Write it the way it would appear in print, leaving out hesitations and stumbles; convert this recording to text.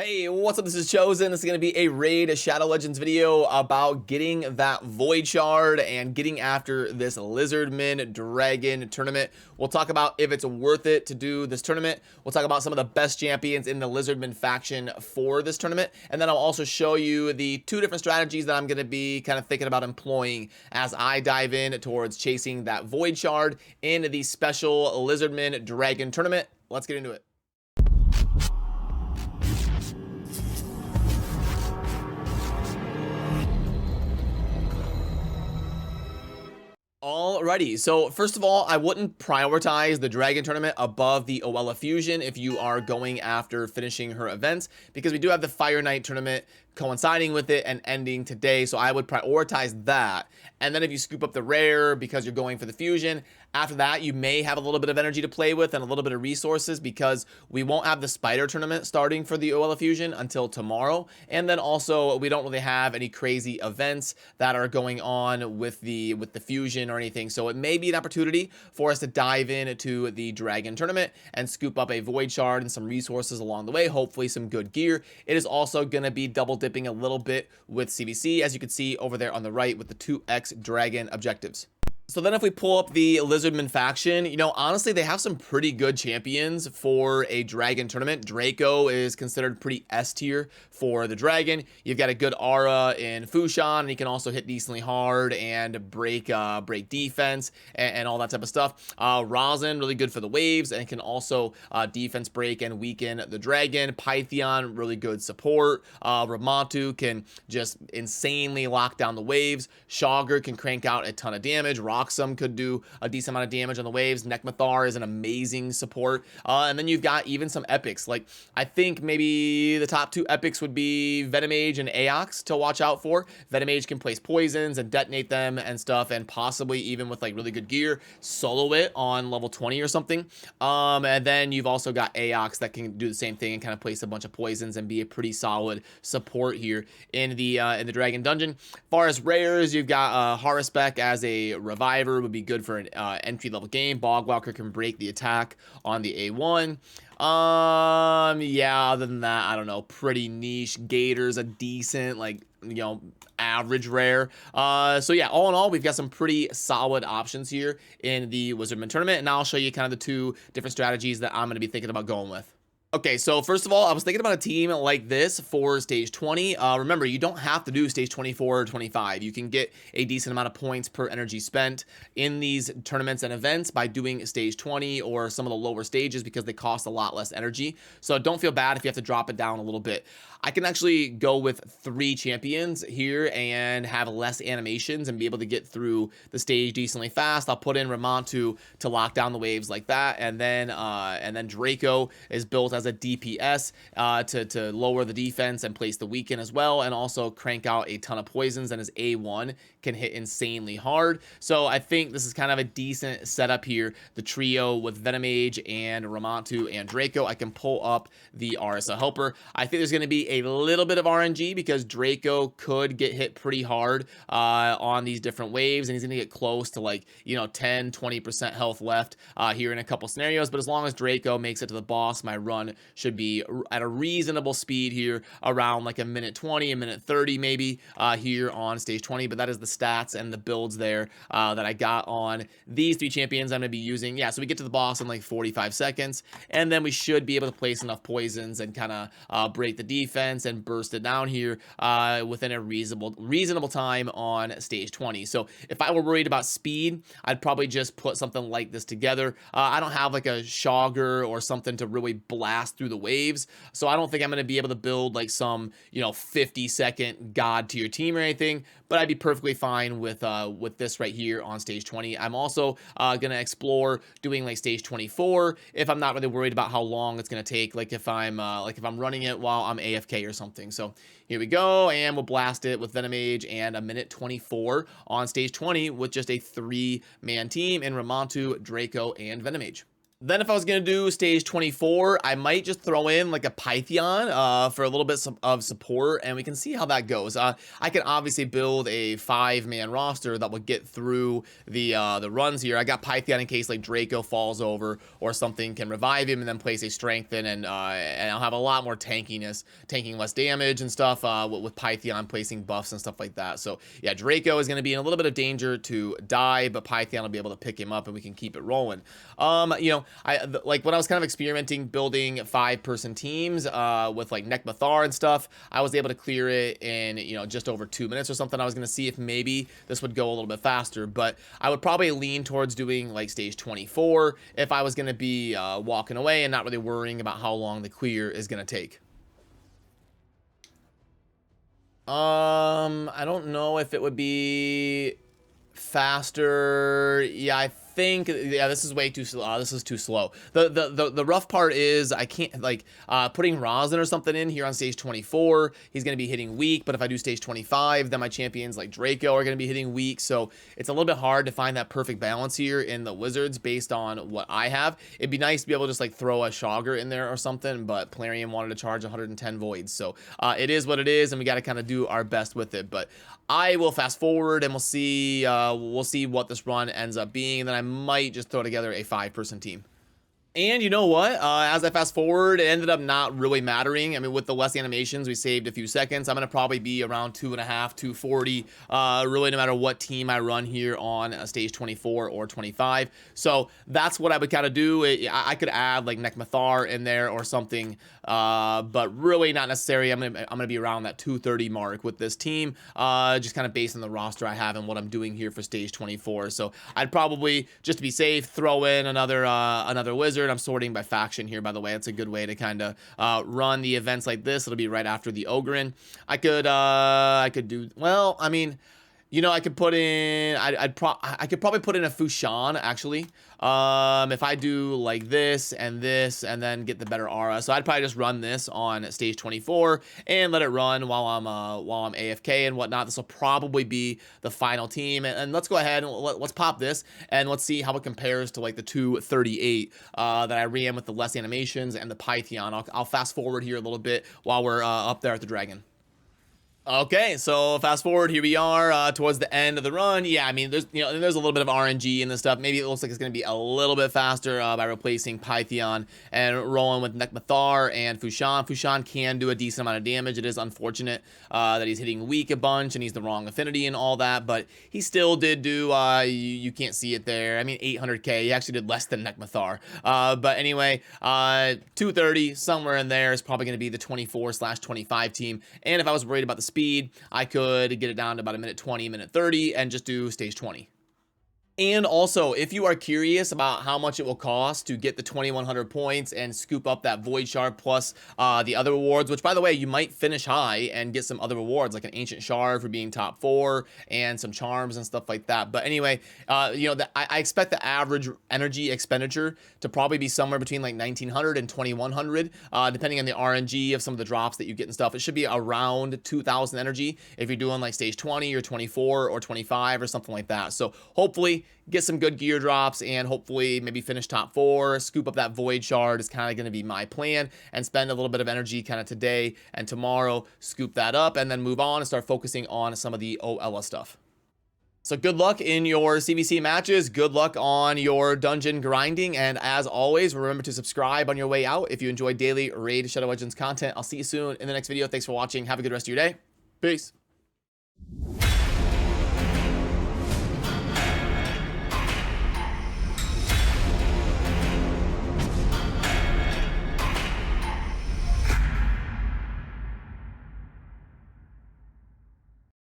Hey, what's up? This is Chosen. This is going to be a Raid Shadow Legends video about getting that Void Shard and getting after this Lizardman Dragon tournament. We'll talk about if it's worth it to do this tournament. We'll talk about some of the best champions in the Lizardman faction for this tournament. And then I'll also show you the two different strategies that I'm going to be kind of thinking about employing as I dive in towards chasing that Void Shard in the special Lizardman Dragon tournament. Let's get into it. Alrighty, so first of all, I wouldn't prioritize the Dragon Tournament above the Oella Fusion if you are going after finishing her events, because we do have the Fire Knight Tournament coinciding with it and ending today, so I would prioritize that. And then if you scoop up the rare because you're going for the fusion, after that you may have a little bit of energy to play with and a little bit of resources, because we won't have the spider tournament starting for the Oella Fusion until tomorrow. And then also we don't really have any crazy events that are going on with the fusion or anything, so it may be an opportunity for us to dive into the Dragon Tournament and scoop up a Void Shard and some resources along the way, hopefully some good gear. It is also going to be double dipping a little bit with CVC, as you can see over there on the right with the 2x Dragon objectives. So then if we pull up the Lizardman faction, you know, honestly, they have some pretty good champions for a Dragon tournament. Draco is considered pretty S tier for the Dragon. You've got a good aura in Fushan, and he can also hit decently hard and break defense and all that type of stuff. Razen, really good for the waves, and can also defense break and weaken the Dragon. Pythion, really good support. Ramantu can just insanely lock down the waves. Shogger can crank out a ton of damage. Roxum could do a decent amount of damage on the waves. Nekmathar is an amazing support. And then you've got even some epics. Like, I think maybe the top two epics would be Venomage and Aox to watch out for. Venomage can place poisons and detonate them and stuff, and possibly even with like really good gear, solo it on level 20 or something. And then you've also got Aox that can do the same thing and kind of place a bunch of poisons and be a pretty solid support here in the Dragon Dungeon. As far as rares, you've got Haruspeck as a reviver, would be good for an entry-level game. Bogwalker can break the attack on the A1. Yeah, other than that, I don't know, pretty niche. Gator's a decent, like, you know, average rare. So yeah, all in all, we've got some pretty solid options here in the Wizardman tournament, and I'll show you kind of the two different strategies that I'm going to be thinking about going with. Okay, so first of all, I was thinking about a team like this for stage 20. Remember, you don't have to do stage 24 or 25. You can get a decent amount of points per energy spent in these tournaments and events by doing stage 20 or some of the lower stages, because they cost a lot less energy. So don't feel bad if you have to drop it down a little bit. I can actually go with 3 champions here and have less animations and be able to get through the stage decently fast. I'll put in Ramantu to lock down the waves like that, and then Draco is built as a DPS to lower the defense and place the weaken as well, and also crank out a ton of poisons, and his A1 can hit insanely hard. So I think this is kind of a decent setup here. The trio with Venomage and Ramantu and Draco. I can pull up the RSA helper. I think there's going to be a little bit of RNG because Draco could get hit pretty hard on these different waves, and he's going to get close to, like, you know, 10-20% health left here in a couple scenarios. But as long as Draco makes it to the boss, my run should be at a reasonable speed here, around like a minute 20, a minute 30 maybe here on stage 20. But that is the stats and the builds there that I got on these 3 champions I'm going to be using. Yeah, so we get to the boss in like 45 seconds, and then we should be able to place enough poisons and kind of break the defense and burst it down here within a reasonable time on stage 20. So if I were worried about speed, I'd probably just put something like this together. I don't have like a Shogger or something to really blast through the waves, so I don't think I'm going to be able to build like some, you know, 50-second god tier team or anything, but I'd be perfectly fine with this right here on stage 20. I'm also going to explore doing like stage 24 if I'm not really worried about how long it's going to take, like if I'm running it while I'm AFK or something. So here we go, and we'll blast it with Venomage and a minute 24 on stage 20 with just a 3-man team in Ramantu, Draco, and Venomage. Then if I was going to do stage 24, I might just throw in like a Python for a little bit of support, and we can see how that goes. I can obviously build a 5-man roster that will get through the runs here. I got Python in case like Draco falls over or something can revive him and then place a strengthen, and I'll have a lot more tankiness, tanking less damage and stuff with Python placing buffs and stuff like that. So yeah, Draco is going to be in a little bit of danger to die, but Python will be able to pick him up and we can keep it rolling. You know, like when I was kind of experimenting building 5-person teams with like Nekmathar and stuff, I was able to clear it in, you know, just over 2 minutes or something. I was going to see if maybe this would go a little bit faster, but I would probably lean towards doing like stage 24 if I was going to be walking away and not really worrying about how long the clear is going to take. I don't know if it would be faster. Yeah, I think, yeah, this is way too slow. This is too slow. The rough part is I can't, like, putting Ryzen or something in here on stage 24, he's going to be hitting weak, but if I do stage 25, then my champions like Draco are going to be hitting weak, so it's a little bit hard to find that perfect balance here in the Wizards based on what I have. It'd be nice to be able to just like throw a Shogger in there or something, but Plarium wanted to charge 110 voids, so it is what it is, and we got to kind of do our best with it. But I will fast forward and we'll see what this run ends up being, and then I might just throw together a 5-person team. And you know what? As I fast forward, it ended up not really mattering. I mean, with the less animations, we saved a few seconds. I'm going to probably be around 2.5, 240, really no matter what team I run here on stage 24 or 25. So that's what I would kind of do. I could add like Nekmathar in there or something, but really not necessary. I'm gonna be around that 230 mark with this team, just kind of based on the roster I have and what I'm doing here for stage 24. So I'd probably, just to be safe, throw in another wizard. I'm sorting by faction here, by the way. It's a good way to kind of run the events like this. It'll be right after the Ogren. I could do, well, I mean, you know, I could put in, I could probably put in a Fushan, actually. If I do like this and then get the better aura. So I'd probably just run this on stage 24 and let it run while I'm AFK and whatnot. This will probably be the final team. And let's go ahead and let's pop this and let's see how it compares to like the 238 that I ran with the less animations and the Python. I'll fast forward here a little bit while we're up there at the Dragon. Okay, so fast forward, here we are towards the end of the run. Yeah, I mean, there's a little bit of RNG in this stuff. Maybe it looks like it's going to be a little bit faster by replacing Python and rolling with Nekmathar and Fushan. Fushan can do a decent amount of damage. It is unfortunate that he's hitting weak a bunch and he's the wrong affinity and all that, but he still did do, you can't see it there. I mean, 800k. He actually did less than Nekmathar. But anyway, 230, somewhere in there is probably going to be the 24/25 team. And if I was worried about the speed, I could get it down to about a minute 20, minute 30, and just do stage 20. And also, if you are curious about how much it will cost to get the 2100 points and scoop up that Void Shard plus the other rewards, which by the way, you might finish high and get some other rewards like an Ancient Shard for being top 4 and some charms and stuff like that. But anyway, you know, I expect the average energy expenditure to probably be somewhere between like 1900 and 2100, depending on the RNG of some of the drops that you get and stuff. It should be around 2000 energy if you're doing like stage 20 or 24 or 25 or something like that. So hopefully get some good gear drops and hopefully maybe finish top 4, scoop up that Void Shard is kind of going to be my plan, and spend a little bit of energy kind of today and tomorrow, scoop that up, and then move on and start focusing on some of the OLA stuff. So good luck in your CVC matches, good luck on your dungeon grinding, and as always, remember to subscribe on your way out if you enjoy daily Raid Shadow Legends content. I'll see you soon in the next video. Thanks for watching. Have a good rest of your day. Peace.